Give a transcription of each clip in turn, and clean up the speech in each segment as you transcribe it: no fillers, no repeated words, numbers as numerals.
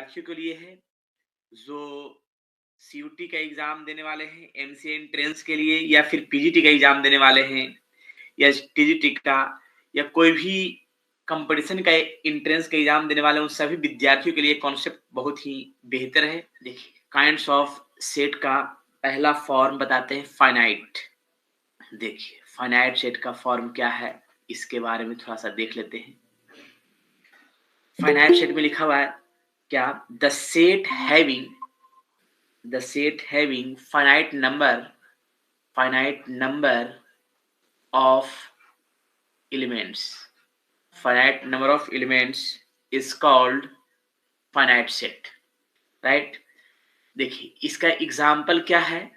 विद्यार्थियों के लिए है जो सीयूटी का एग्जाम देने वाले हैं, एमसीए एंट्रेंस के लिए, या फिर पीजीटी का एग्जाम देने वाले हैं, या टीजीटी का, या कोई भी कंपटीशन का एंट्रेंस का एग्जाम देने वाले, उन सभी विद्यार्थियों के लिए कॉन्सेप्ट बहुत ही बेहतर है। देखिए, काइंड्स ऑफ सेट का पहला फॉर्म बताते हैं, फाइनाइट। देखिए, फाइनाइट सेट का फॉर्म क्या है, इसके बारे में थोड़ा सा देख लेते हैं। फाइनाइट सेट में लिखा हुआ है क्या, the set having finite number of elements is called finite set, right? देखिए, इसका एग्जाम्पल क्या है।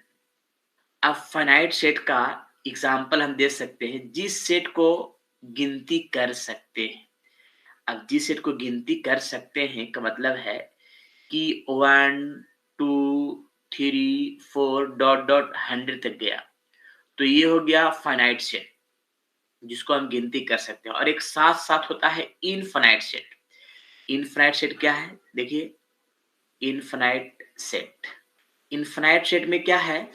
अब फाइनाइट सेट का एग्जाम्पल हम दे सकते हैं जिस सेट को गिनती कर सकते हैं। अब जिस सेट को गिनती कर सकते हैं का मतलब है कि 1 2 3 4 डॉट डॉट 100 तक गया, तो ये हो गया फाइनाइट सेट जिसको हम गिनती कर सकते हैं। और एक साथ साथ होता है इनफाइनाइट सेट। इनफाइनाइट सेट क्या है, देखिए, इनफाइनाइट सेट में क्या है,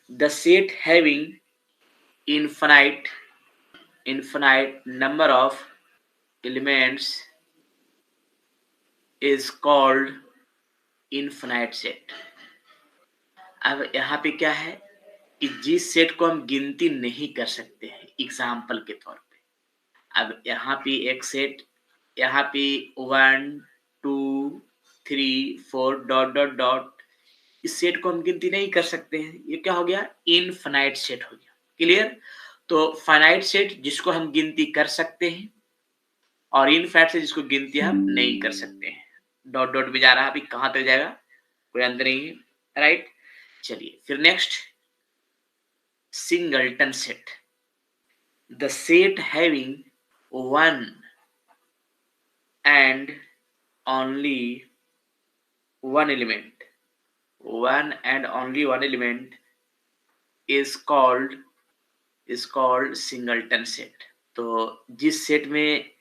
the set having infinite number of elements is called infinite set। अब यहाँ पे क्या है कि जिस सेट को हम गिनती नहीं कर सकते हैं, एग्जाम्पल के तौर पे, अब यहाँ पे एक सेट, यहाँ पे 1 2 3 4 डॉट डॉट डॉट, इस सेट को हम गिनती नहीं कर सकते हैं, ये क्या हो गया, इनफाइनाइट सेट हो गया। क्लियर। तो फाइनाइट सेट जिसको हम गिनती कर सकते हैं, और इनफाइनाइट से जिसको गिनती हम नहीं कर सकते हैं। डॉट डॉट में जा रहा है, अभी कहां तक जाएगा कोई अंतर नहीं है, राइट। चलिए फिर next, singleton set. The set having one and only one element is called singleton set. तो जिस सेट में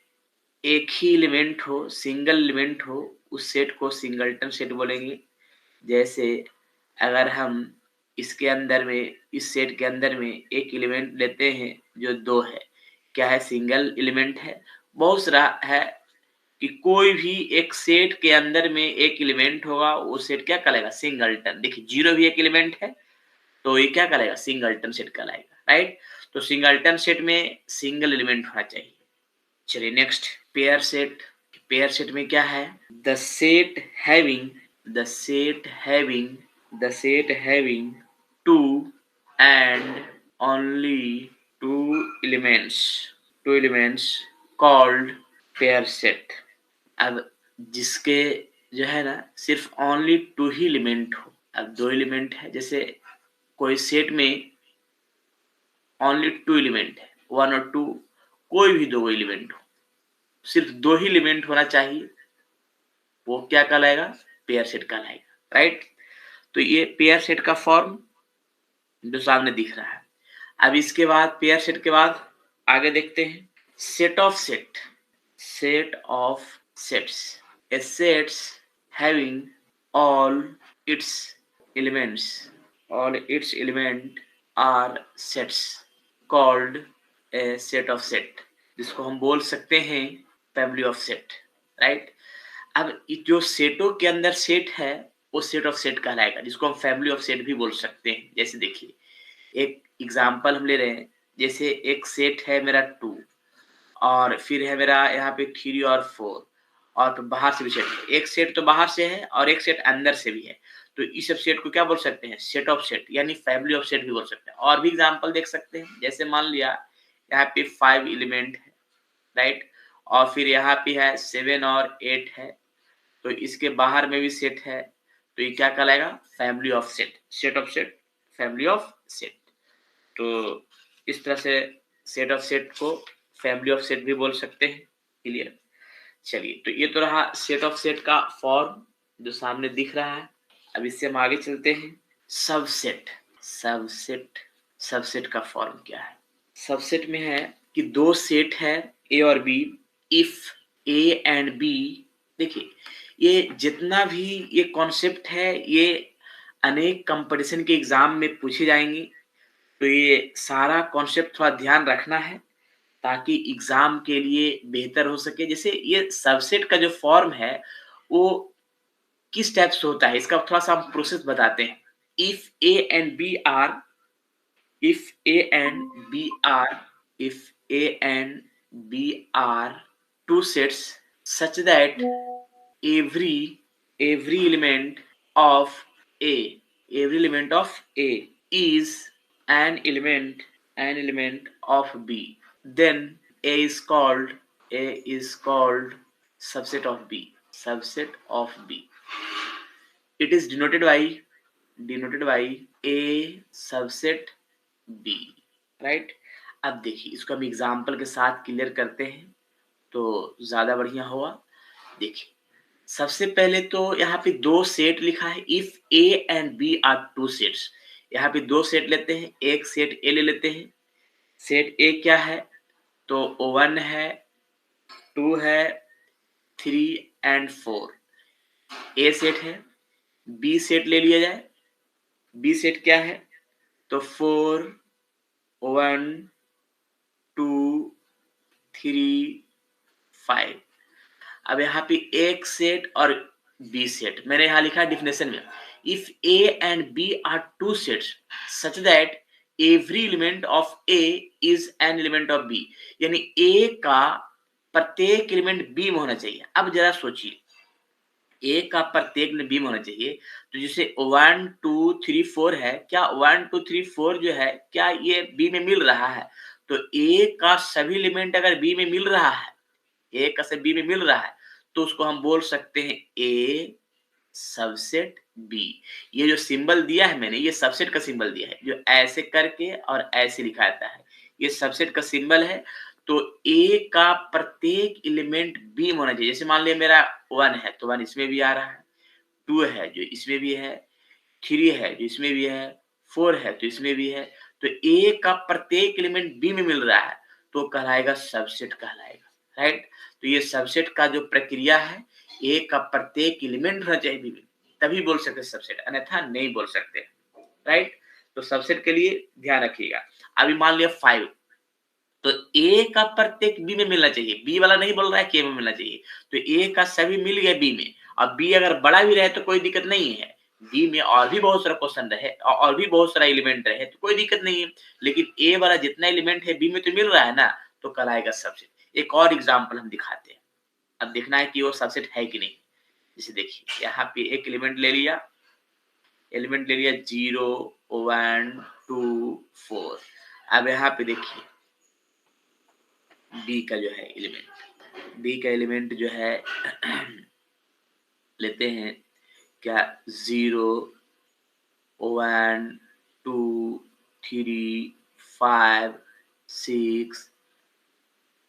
एक ही एलिमेंट हो, सिंगल एलिमेंट हो, उस सेट को सिंगलटन सेट बोलेंगे। जैसे अगर हम इसके अंदर में, इस सेट के अंदर में एक एलिमेंट लेते हैं जो 2 है, क्या है, सिंगल एलिमेंट है। बहुत सारा है कि कोई भी एक सेट के अंदर में एक एलिमेंट होगा, वो सेट क्या कहलाएगा, सिंगलटन। देखिए, 0 भी एक एलिमेंट है, तो ये क्या कहलाएगा, सिंगलटन सेट कहलाएगा, राइट। तो सिंगलटन सेट में सिंगल एलिमेंट होना चाहिए। चलिए next, pair set. Pair set में क्या है, the set having 2 and only 2 elements called pair set. अब जिसके जो है ना, सिर्फ ओनली 2 ही एलिमेंट हो। अब 2 एलिमेंट है, जैसे कोई सेट में ओनली 2 एलिमेंट है, 1 और 2, कोई भी 2 एलिमेंट हो, सिर्फ 2 ही एलिमेंट होना चाहिए, वो क्या कहलाएगा, पेयर सेट कहलाएगा, राइट। तो ये पेयर सेट का फॉर्म जो सामने दिख रहा है। अब इसके बाद, पेयर सेट के बाद आगे देखते हैं, set of sets. A sets having all its element are sets called a set of set, जिसको हम बोल सकते हैं फैमिली ऑफ सेट, राइट। अब जो सेटों के अंदर सेट है, वो सेट ऑफ सेट कहलाएगा, जिसको हम फैमिली ऑफ सेट भी बोल सकते हैं। जैसे देखिए, एक एग्जांपल हम ले रहे हैं, जैसे एक सेट है मेरा 2, और फिर है मेरा यहाँ पे 3 और 4, और बाहर से भी सेट है। एक सेट तो बाहर से है और एक सेट अंदर से भी है, तो इस सब सेट को क्या बोल सकते हैं, सेट ऑफ सेट, यानी फैमिली ऑफ सेट भी बोल सकते हैं। और भी एग्जांपल देख सकते हैं, जैसे मान लिया यहाँ पे 5 एलिमेंट है, राइट, और फिर यहाँ पे है 7 और 8 है, तो इसके बाहर में भी सेट है, तो ये क्या कहलाएगा, family of set, set of set, family of set. तो इस तरह से सेट ऑफ सेट को फैमिली ऑफ सेट भी बोल सकते हैं। क्लियर। चलिए, तो ये तो रहा सेट ऑफ सेट का फॉर्म जो सामने दिख रहा है। अब इससे हम आगे चलते हैं, सबसेट का फॉर्म क्या है। सबसेट में है कि 2 सेट है, ए और B, if A and B. देखिए, ये जितना भी ये कॉन्सेप्ट है, ये अनेक कंपटीशन के एग्जाम में पूछे जाएंगे, तो ये सारा कॉन्सेप्ट थोड़ा ध्यान रखना है ताकि एग्जाम के लिए बेहतर हो सके। जैसे ये सबसेट का जो फॉर्म है वो किस टाइप से होता है, इसका थोड़ा सा हम प्रोसेस बताते हैं। If A and B are if a and b are if a and b are two sets such that every every element of a every element of a is an element of b, then a is called subset of b, subset of b. It is denoted by a subset b, right. अब देखिए इसको हम example के साथ clear करते हैं तो ज्यादा बढ़िया होगा। देखिए सबसे पहले तो यहाँ पे दो सेट लिखा है, if A and B are two sets. यहाँ पे दो सेट लेते हैं, एक सेट ए ले लेते हैं। सेट ए क्या है, तो 1 है, 2 है, 3 एंड 4 ए सेट है। बी सेट ले लिया जाए, बी सेट क्या है, तो 4 1 2 3 5। अब यहाँ पे एक सेट और बी सेट मैंने यहाँ लिखा है डिफिनेशन में, if A and B are two sets such that every element of A is an element of B, यानी ए का प्रत्येक एलिमेंट बी में होना चाहिए। अब जरा सोचिए ए का प्रत्येक में बी में होना चाहिए, तो जैसे 1 2 3 4 है, क्या 1 2 3 4 जो है क्या ये बी में मिल रहा है, तो ए का सभी एलिमेंट अगर बी में मिल रहा है, ए का से बी में मिल रहा है, तो उसको हम बोल सकते हैं ए सबसेट बी। ये जो सिंबल दिया है मैंने, ये सबसेट का सिंबल दिया है, जो ऐसे करके और ऐसे लिखा जाता है, ये सबसेट का सिंबल है। तो ए का प्रत्येक एलिमेंट बी में होना चाहिए। जैसे मान लिया मेरा 1 है तो 1 इसमें भी आ रहा है, 2 है जो इसमें भी है, 3 है जो इसमें भी है, 4 है तो इसमें भी है। तो ए का प्रत्येक एलिमेंट बी में मिल रहा है तो कहलाएगा सबसेट कहलाएगा, राइट। तो ये सबसेट का जो प्रक्रिया है, ए का प्रत्येक एलिमेंट होना चाहिए बी में, तभी बोल सकते सबसेट, अन्यथा नहीं बोल सकते, राइट। तो सबसेट के लिए ध्यान रखिएगा। अभी मान लिया 5, तो ए का प्रत्येक बी में मिलना चाहिए, बी वाला नहीं बोल रहा है, के में मिलना चाहिए। तो ए का सभी मिल गया बी में, अब बी अगर बड़ा भी रहे तो कोई दिक्कत नहीं है, बी में और भी बहुत सारा क्वेश्चन रहे और भी बहुत सारा एलिमेंट रहे तो कोई दिक्कत नहीं है, लेकिन ए वाला जितना एलिमेंट है बी में तो मिल रहा है ना, तो कहलाएगा सबसेट। एक और एग्जाम्पल हम दिखाते हैं, अब देखना है कि वो सबसेट है कि नहीं। जैसे देखिए यहाँ पे एक एलिमेंट ले लिया, 0 1 2 4। अब यहाँ पे देखिए बी का जो है एलिमेंट, बी का एलिमेंट जो है लेते हैं क्या, 0 1 2 3 5 6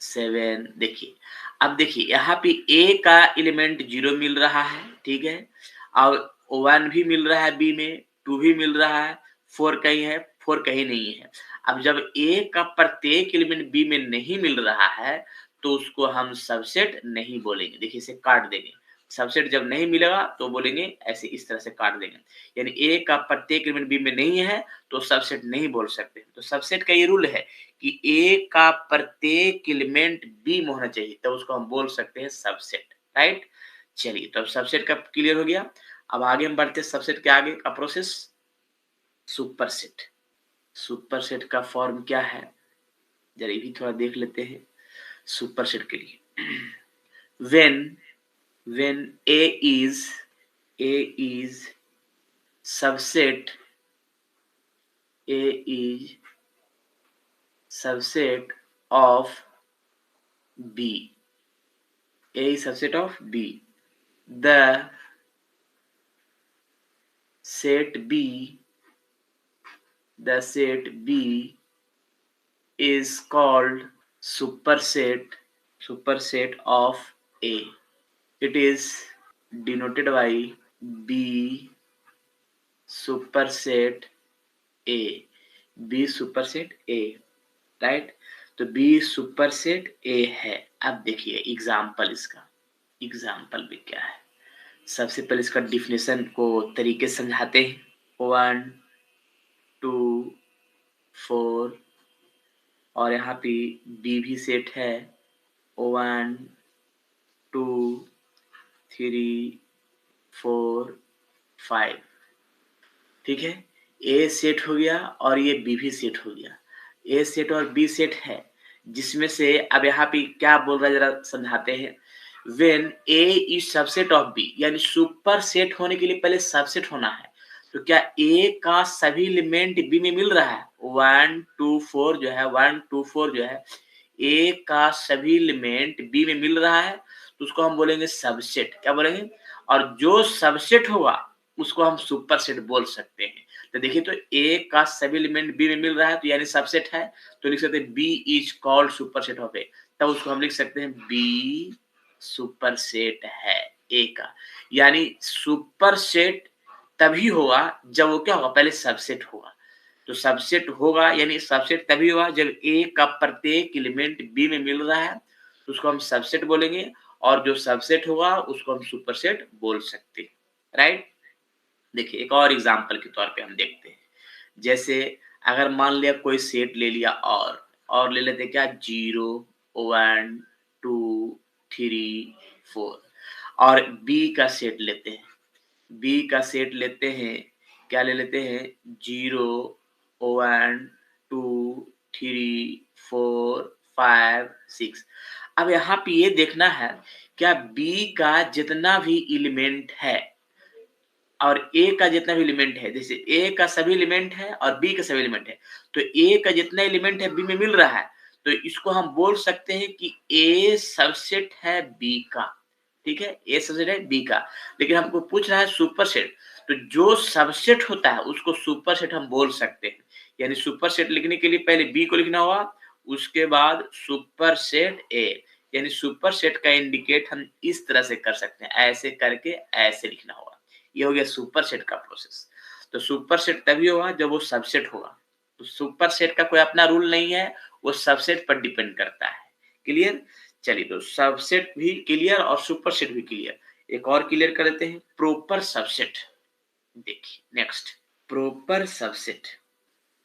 7। देखिए अब देखिए यहाँ पे ए का एलिमेंट 0 मिल रहा है, ठीक है, और 1 भी मिल रहा है बी में, 2 भी मिल रहा है, 4 कहीं है, 4 कहीं नहीं है। अब जब ए का प्रत्येक एलिमेंट बी में नहीं मिल रहा है तो उसको हम सबसेट नहीं बोलेंगे। देखिए इसे काट देंगे, सबसेट जब नहीं मिलेगा तो बोलेंगे ऐसे, इस तरह से काट देंगे, यानी ए का प्रत्येक एलिमेंट बी में नहीं है तो सबसेट नहीं बोल सकते। तो सबसेट का ये रूल है कि ए का प्रत्येक एलिमेंट बी में होना चाहिए, तब उसको हम बोल सकते हैं सबसेट, राइट। चलिए तो अब सबसेट का क्लियर हो गया। अब आगे हम बढ़ते हैं सबसेट के आगे का प्रोसेस, सुपरसेट। सुपरसेट का फॉर्म क्या है, जरा ये भी थोड़ा देख लेते हैं सुपरसेट के लिए। when a is subset, a is subset of b, a is subset of b, the set b is called superset of a. It is denoted by b superset a, b superset a, right. तो b superset a है। अब देखिए example, इसका example भी क्या है, सबसे पहले इसका डिफिनेशन को तरीके से समझाते हैं। 1 2 4 और यहाँ पे बी भी सेट है। 1 2 3 4 5। ठीक है, ए सेट हो गया और ये बी भी सेट हो गया। ए सेट और बी सेट है, जिसमें से अब यहाँ पे क्या बोल रहा है जरा समझाते हैं। When A is subset of B, यानी सुपर सेट होने के लिए पहले सबसेट होना है। तो क्या ए का सभी एलिमेंट बी में मिल रहा है? 1 2 4 जो है 1 2 4 जो है ए का सभी एलिमेंट बी में मिल रहा है, तो उसको हम बोलेंगे सबसेट। क्या बोलेंगे? और जो सबसेट होगा उसको हम सुपर सेट बोल सकते हैं। तो देखिए, तो ए का सभी एलिमेंट बी में मिल रहा है, तो यानी सबसेट है, तो लिख सकते हैं B is called super set of A. तब उसको हम लिख सकते हैं बी सुपर सेट है ए का। यानी सुपर सेट तभी होगा जब वो क्या होगा, पहले सबसेट होगा। तो सबसेट होगा यानी सबसेट तभी होगा जब ए का प्रत्येक एलिमेंट बी में मिल रहा है, तो उसको हम सबसेट बोलेंगे। और जो सबसेट होगा उसको हम सुपर सेट बोल सकते हैं। राइट? देखिए, एक और एग्जांपल के तौर पे हम देखते हैं। जैसे अगर मान लिया कोई सेट ले लिया और ले लेते क्या, 0 1 2 3 4 और बी का सेट लेते हैं। बी का सेट लेते हैं, क्या ले लेते हैं, 0 1 2 3 4 5 6। अब यहाँ पे ये देखना है, क्या बी का जितना भी एलिमेंट है और ए का जितना भी एलिमेंट है, जैसे ए का सभी एलिमेंट है और बी का सभी एलिमेंट है, तो ए का जितना एलिमेंट है बी में मिल रहा है, तो इसको हम बोल सकते हैं कि ए सबसेट है बी का। ठीक है, ए सबसेट है बी का। लेकिन हमको पूछ रहा है सुपर सेट, तो जो सबसेट होता है उसको सुपर सेट हम बोल सकते हैं। यानी सुपर सेट लिखने के लिए पहले बी को लिखना होगा, उसके बाद सुपर सेट ए। यानी सुपर सेट का इंडिकेट हम इस तरह से कर सकते हैं, ऐसे करके ऐसे लिखना होगा। ये हो गया सुपर सेट का प्रोसेस। तो सुपर सेट तभी होगा जब वो सबसेट होगा। तो सुपर सेट का कोई अपना रूल नहीं है, वो सबसेट पर डिपेंड करता है। क्लियर? चलिए, तो सबसेट भी क्लियर और सुपर सेट भी क्लियर। एक और क्लियर कर देते हैं, प्रॉपर सबसेट। देखिए नेक्स्ट, प्रॉपर सबसेट।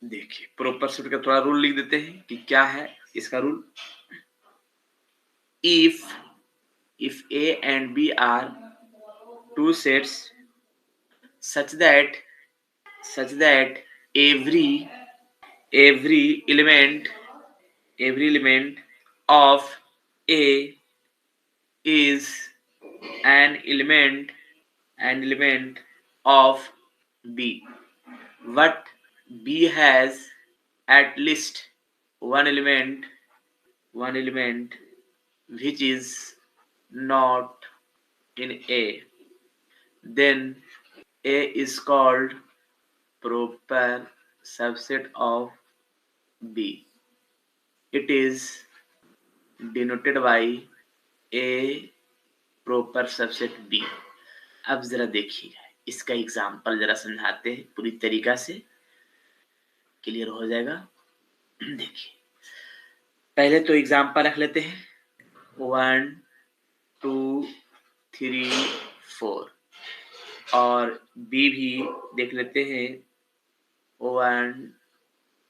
देखिए, प्रॉपर सबसेट का थोड़ा रूल लिख देते हैं कि क्या है इसका रूल। If A and B are two sets such that every every element every element of A is an element of B, but B has at least one element which is not in A, then A is called proper subset of B. It is denoted by A proper subset B. अब जरा देखिएगा, इसका example जरा समझाते हैं पूरी तरीका से, क्लियर हो जाएगा। देखिए, पहले तो एग्जाम्पल रख लेते हैं, 1 2 3 4 और बी भी देख लेते हैं, 1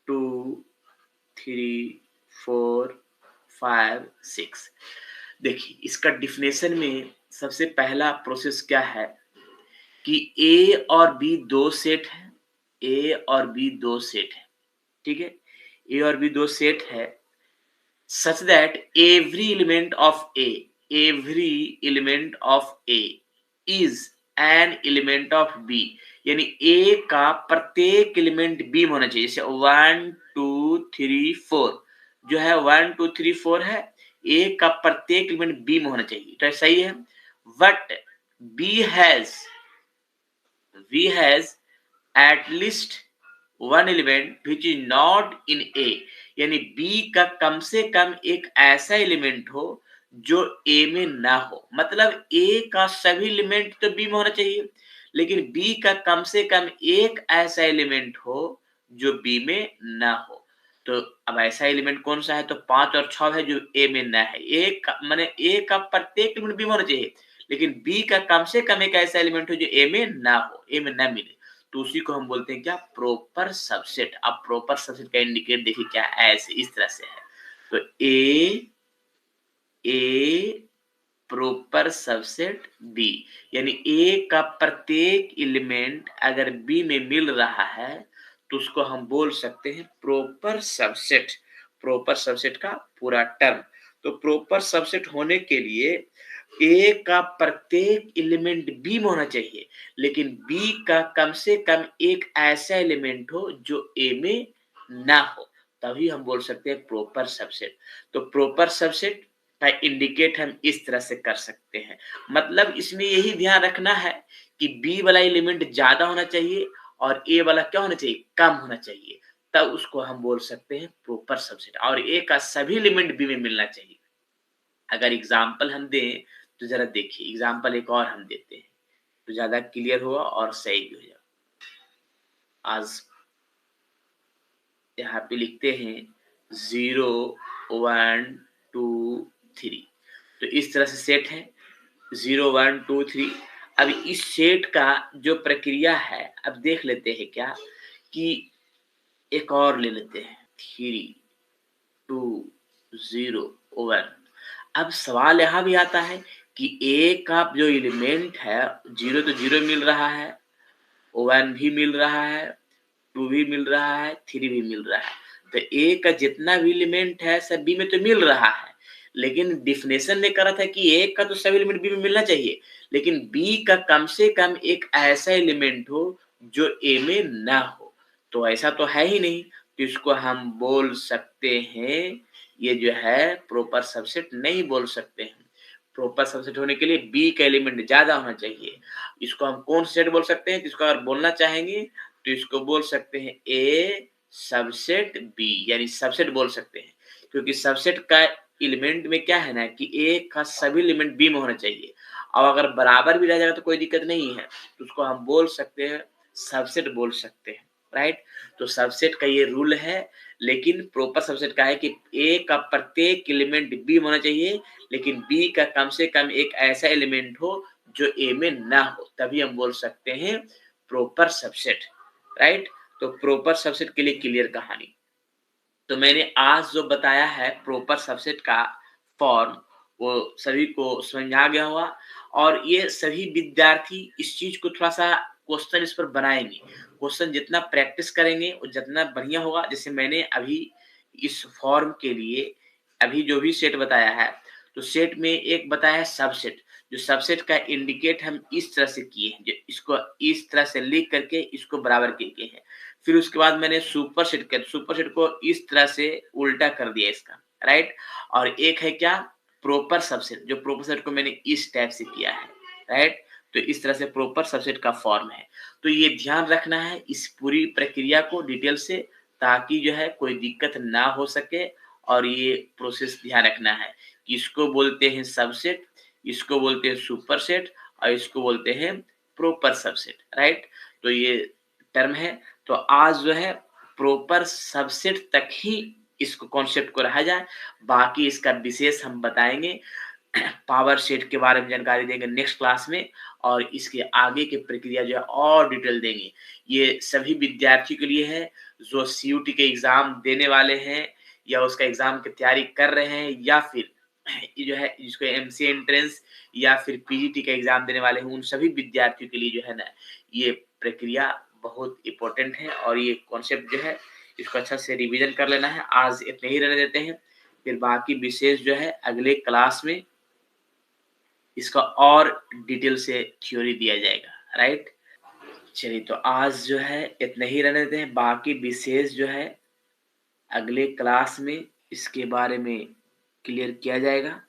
2 3 4 5 6। देखिए, इसका डिफिनेशन में सबसे पहला प्रोसेस क्या है कि ए और बी दो सेट है। ए और बी दो सेट है। ठीक है, ए और बी दो सेट है such that every element of A is an element of B। यानी A का प्रत्येक एलिमेंट B में होना चाहिए। जैसे 1 2 3 4 जो है 1 2 3 4 है, A का प्रत्येक एलिमेंट B में होना चाहिए, तो सही है। But B has at least one element which is not in A। यानी B का कम से कम एक ऐसा एलिमेंट हो जो A में ना हो। मतलब A का सभी एलिमेंट तो B में होना चाहिए, लेकिन B का कम से कम एक ऐसा एलिमेंट हो जो B में ना हो। तो अब ऐसा एलिमेंट कौन सा है, तो 5 और 6 है जो A में ना है। माने A का प्रत्येक एलिमेंट B में होना चाहिए, लेकिन बी का कम से कम एक ऐसा एलिमेंट हो जो ए में ना हो, ए में ना मिले, तो उसी को हम बोलते हैं क्या, प्रॉपर सबसेट। अब प्रॉपर सबसेट का इंडिकेट देखिए क्या, ऐसे इस तरह से है। तो ए प्रॉपर सबसेट बी, यानी ए का प्रत्येक एलिमेंट अगर बी में मिल रहा है तो उसको हम बोल सकते हैं प्रॉपर सबसेट। प्रॉपर सबसेट का पूरा टर्म। तो प्रॉपर सबसेट होने के लिए ए का प्रत्येक एलिमेंट बी में होना चाहिए, लेकिन बी का कम से कम एक ऐसा एलिमेंट हो जो ए में ना हो, तभी हम बोल सकते हैं प्रॉपर सबसेट। तो प्रॉपर सबसेट का इंडिकेट हम इस तरह से कर सकते हैं। मतलब इसमें यही ध्यान रखना है कि बी वाला एलिमेंट ज्यादा होना चाहिए और ए वाला क्या होना चाहिए, कम होना चाहिए, तब उसको हम बोल सकते हैं प्रॉपर सबसेट। और ए का सभी एलिमेंट बी में मिलना चाहिए। अगर एग्जाम्पल हम दें तो जरा देखिए, एग्जाम्पल एक और हम देते हैं तो ज्यादा क्लियर होगा और सही भी हो जाएगा। आज यहाँ पे लिखते हैं 0 1 2 3, तो इस तरह से सेट है 0 1 2 3। अब इस सेट का जो प्रक्रिया है, अब देख लेते हैं क्या कि एक और ले लेते हैं 3 2 0 1। अब सवाल यहाँ भी आता है कि ए का जो एलिमेंट है, 0 तो 0 मिल रहा है, 1 भी मिल रहा है, 2 भी मिल रहा है, 3 भी मिल रहा है। तो ए का जितना भी एलिमेंट है सब बी में तो मिल रहा है, लेकिन डेफिनेशन में कहा था कि ए का तो सभी एलिमेंट बी में मिलना चाहिए, लेकिन बी का कम से कम एक ऐसा एलिमेंट हो जो ए में ना हो। तो ऐसा तो है ही नहीं, तो इसको हम बोल सकते हैं, ये जो है प्रॉपर सबसेट नहीं बोल सकते हैं। प्रॉपर सबसेट होने के लिए बी का एलिमेंट ज्यादा होना चाहिए। इसको हम कौन सा सेट बोल सकते हैं, जिसको अगर बोलना चाहेंगे तो इसको बोल सकते हैं ए सबसेट बी, यानी सबसेट बोल सकते हैं, क्योंकि सबसेट का एलिमेंट में क्या है ना कि ए का सभी एलिमेंट बी में होना चाहिए। और अगर बराबर भी रह जाएगा तो कोई दिक्कत नहीं है, तो उसको हम बोल सकते हैं सबसेट बोल सकते हैं, राइट। तो सबसेट का ये रूल है, लेकिन प्रॉपर सबसेट का है कि ए का प्रत्येक एलिमेंट बी में होना चाहिए, लेकिन बी का कम से कम एक ऐसा एलिमेंट हो जो ए में ना हो, तभी हम बोल सकते हैं प्रॉपर सबसेट, राइट। तो प्रॉपर सबसेट के लिए क्लियर कहानी। तो मैंने आज जो बताया है प्रॉपर सबसेट का फॉर्म, वो सभी को समझ में आ गया होगा, और ये सभी विद्यार्थी इस चीज को थोड़ा सा क्वेश्चन इस पर बनाएंगे। क्वेश्चन जितना प्रैक्टिस करेंगे वो जितना बढ़िया होगा। जैसे मैंने अभी इस फॉर्म के लिए अभी जो भी सेट बताया है, तो सेट में एक बताया है सबसेट, जो सबसेट का इंडिकेट हम इस तरह से किए हैं, जो इसको इस तरह से लिख करके इसको बराबर किए हैं। फिर उसके बाद मैंने सुपर सेट किया, सुपर सेट को इस तरह से उल्टा कर दिया इसका, राइट। और एक है क्या, प्रॉपर सबसेट, जो प्रॉपर सबसेट को मैंने इस टाइप से किया है, राइट। तो इस तरह से प्रॉपर सबसेट का फॉर्म है। तो ये ध्यान रखना है इस पूरी प्रक्रिया को डिटेल से, ताकि जो है कोई दिक्कत ना हो सके। और ये प्रोसेस ध्यान रखना है कि इसको बोलते हैं सबसेट, इसको बोलते हैं सुपर सेट, और इसको बोलते हैं प्रॉपर सबसेट, राइट। तो ये टर्म है। तो आज जो है प्रॉपर सबसेट तक ही इसको कॉन्सेप्ट को रहा जाए, बाकी इसका विशेष हम बताएंगे। पावर सेट के बारे में जानकारी देंगे नेक्स्ट क्लास में, और इसके आगे की प्रक्रिया जो है और डिटेल देंगे। ये सभी विद्यार्थियों के लिए है जो सीयूटी के एग्जाम देने वाले हैं, या उसका एग्जाम की तैयारी कर रहे हैं, या फिर ये जो है जिसको एमसी एंट्रेंस या फिर पीजीटी का एग्जाम देने वाले हैं, उन सभी विद्यार्थियों के लिए जो है ना ये प्रक्रिया बहुत इम्पोर्टेंट है। और ये कॉन्सेप्ट जो है इसको अच्छा से रिवीजन कर लेना है। आज इतने ही रहने देते हैं, फिर बाकी विशेष जो है अगले क्लास में इसका और डिटेल से थ्योरी दिया जाएगा, राइट। चलिए, तो आज जो है इतने ही रहने देते हैं, बाकी विशेष जो है अगले क्लास में इसके बारे में क्लियर किया जाएगा।